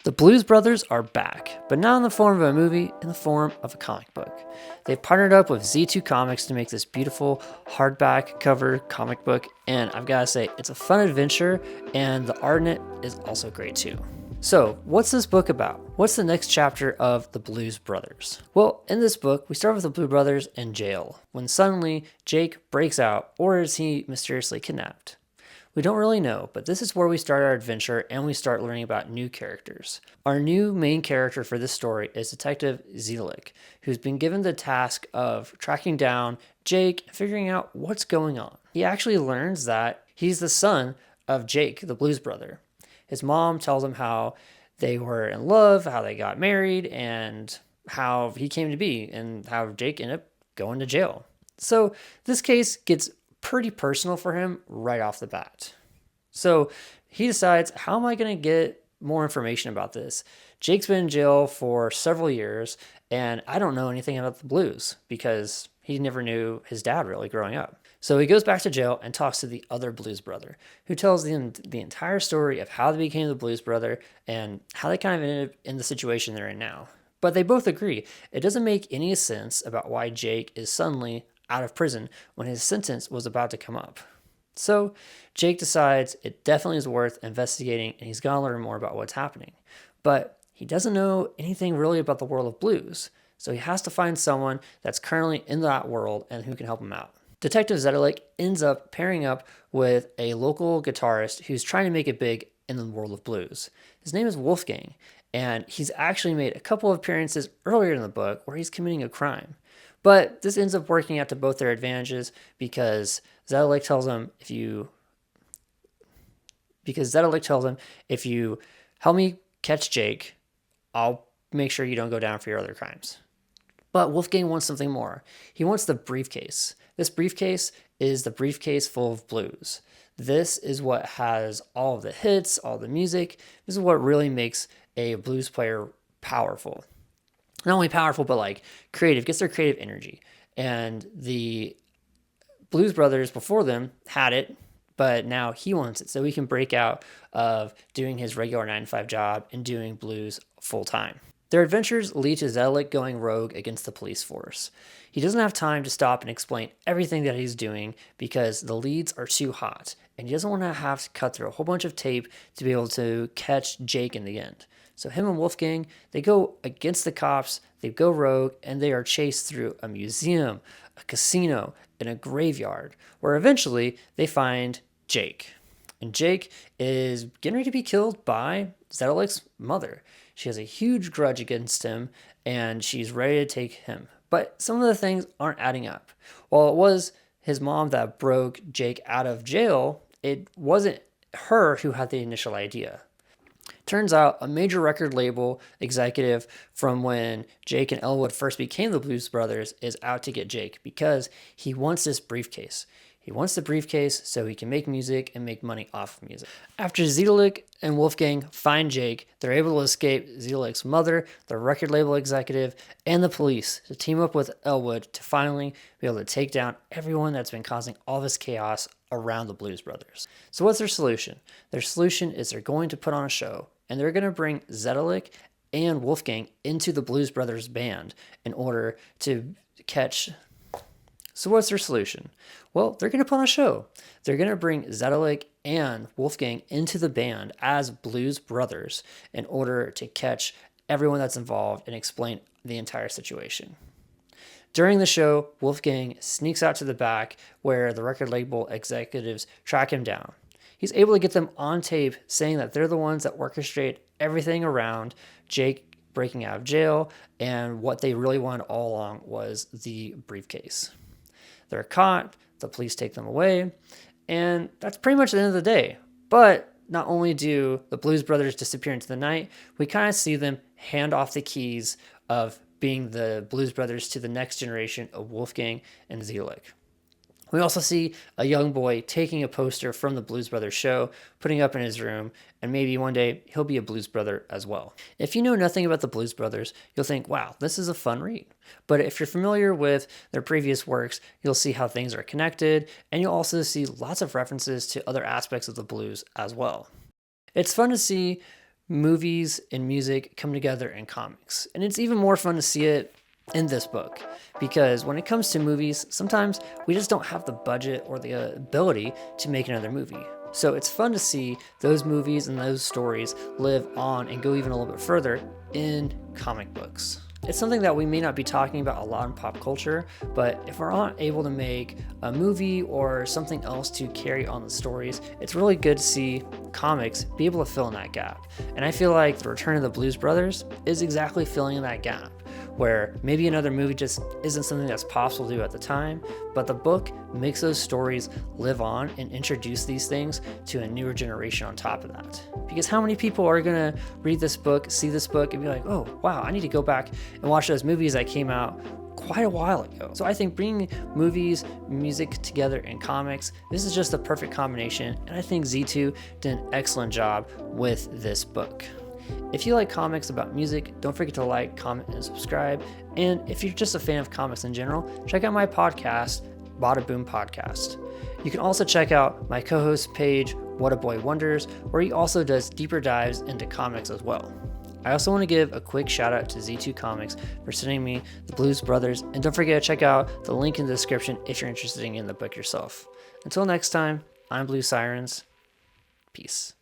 The Blues Brothers are back, but not in the form of a movie, in the form of a comic book. They've partnered up with Z2 Comics to make this beautiful hardback cover comic book, and I've got to say, it's a fun adventure, and the art in it is also great too. So, what's this book about? What's the next chapter of the Blues Brothers? Well, in this book, we start with the Blues Brothers in jail, when suddenly Jake breaks out, or is he mysteriously kidnapped? We don't really know, but this is where we start our adventure and we start learning about new characters. Our new main character for this story is Detective Zielik, who's been given the task of tracking down Jake and figuring out what's going on. He actually learns that he's the son of Jake, the Blues Brother. His mom tells him how they were in love, how they got married, and how he came to be, and how Jake ended up going to jail. So this case gets pretty personal for him right off the bat. So he decides, how am I going to get more information about this? Jake's been in jail for several years, and I don't know anything about the Blues because he never knew his dad really growing up. So he goes back to jail and talks to the other Blues Brother, who tells him the entire story of how they became the Blues Brother and how they kind of ended up in the situation they're in now. But they both agree it doesn't make any sense about why Jake is suddenly out of prison when his sentence was about to come up. So Jake decides it definitely is worth investigating and he's gonna learn more about what's happening. But he doesn't know anything really about the world of blues, so he has to find someone that's currently in that world and who can help him out. Detective Zielik ends up pairing up with a local guitarist who's trying to make it big in the world of blues. His name is Wolfgang, and he's actually made a couple of appearances earlier in the book where he's committing a crime. But this ends up working out to both their advantages because Zielik tells him if you help me catch Jake, I'll make sure you don't go down for your other crimes. But Wolfgang wants something more. He wants the briefcase. This briefcase is the briefcase full of blues. This is what has all of the hits, all the music. This is what really makes a blues player powerful. Not only powerful, but like creative, gets their creative energy. And the Blues Brothers before them had it, but now he wants it so he can break out of doing his regular 9-to-5 job and doing blues full time. Their adventures lead to Zielik going rogue against the police force. He doesn't have time to stop and explain everything that he's doing because the leads are too hot, and he doesn't want to have to cut through a whole bunch of tape to be able to catch Jake in the end. So him and Wolfgang, they go against the cops, they go rogue, and they are chased through a museum, a casino, and a graveyard, where eventually they find Jake. And Jake is getting ready to be killed by Zielik's mother. She has a huge grudge against him, and she's ready to take him. But some of the things aren't adding up. While it was his mom that broke Jake out of jail, it wasn't her who had the initial idea. Turns out a major record label executive from when Jake and Elwood first became the Blues Brothers is out to get Jake because he wants this briefcase. He wants the briefcase so he can make music and make money off of music. After Zielik and Wolfgang find Jake, they're able to escape Zielik's mother, the record label executive, and the police to team up with Elwood to finally be able to take down everyone that's been causing all this chaos around the Blues Brothers. So what's their solution? Their solution is they're going to put on a show, and they're going to bring Zielik and Wolfgang into the Blues Brothers band in order to catch. So what's their solution? Well, they're going to put on a show. They're going to bring Zielik and Wolfgang into the band as Blues Brothers in order to catch everyone that's involved and explain the entire situation. During the show, Wolfgang sneaks out to the back where the record label executives track him down. He's able to get them on tape saying that they're the ones that orchestrate everything around Jake breaking out of jail, and what they really wanted all along was the briefcase. They're caught, the police take them away, and that's pretty much the end of the day. But not only do the Blues Brothers disappear into the night, we kind of see them hand off the keys of being the Blues Brothers to the next generation of Wolfgang and Zielik. We also see a young boy taking a poster from the Blues Brothers show, putting up in his room, and maybe one day he'll be a Blues Brother as well. If you know nothing about the Blues Brothers, you'll think, wow, this is a fun read. But if you're familiar with their previous works, you'll see how things are connected, and you'll also see lots of references to other aspects of the blues as well. It's fun to see movies and music come together in comics. And it's even more fun to see it in this book, because when it comes to movies, sometimes we just don't have the budget or the ability to make another movie. So it's fun to see those movies and those stories live on and go even a little bit further in comic books. It's something that we may not be talking about a lot in pop culture, but if we're not able to make a movie or something else to carry on the stories, it's really good to see comics be able to fill in that gap. And I feel like The Return of the Blues Brothers is exactly filling in that gap, where maybe another movie just isn't something that's possible to do at the time, but the book makes those stories live on and introduce these things to a newer generation on top of that. Because how many people are gonna read this book, see this book, and be like, oh, wow, I need to go back and watch those movies that came out quite a while ago. So I think bringing movies, music together in comics, this is just the perfect combination, and I think Z2 did an excellent job with this book. If you like comics about music, don't forget to like, comment, and subscribe. And if you're just a fan of comics in general, check out my podcast, Bada Boom Podcast. You can also check out my co-host page, What a Boy Wonders, where he also does deeper dives into comics as well. I also want to give a quick shout out to Z2 Comics for sending me the Blues Brothers, and don't forget to check out the link in the description if you're interested in the book yourself. Until next time, I'm Blue Sirens. Peace.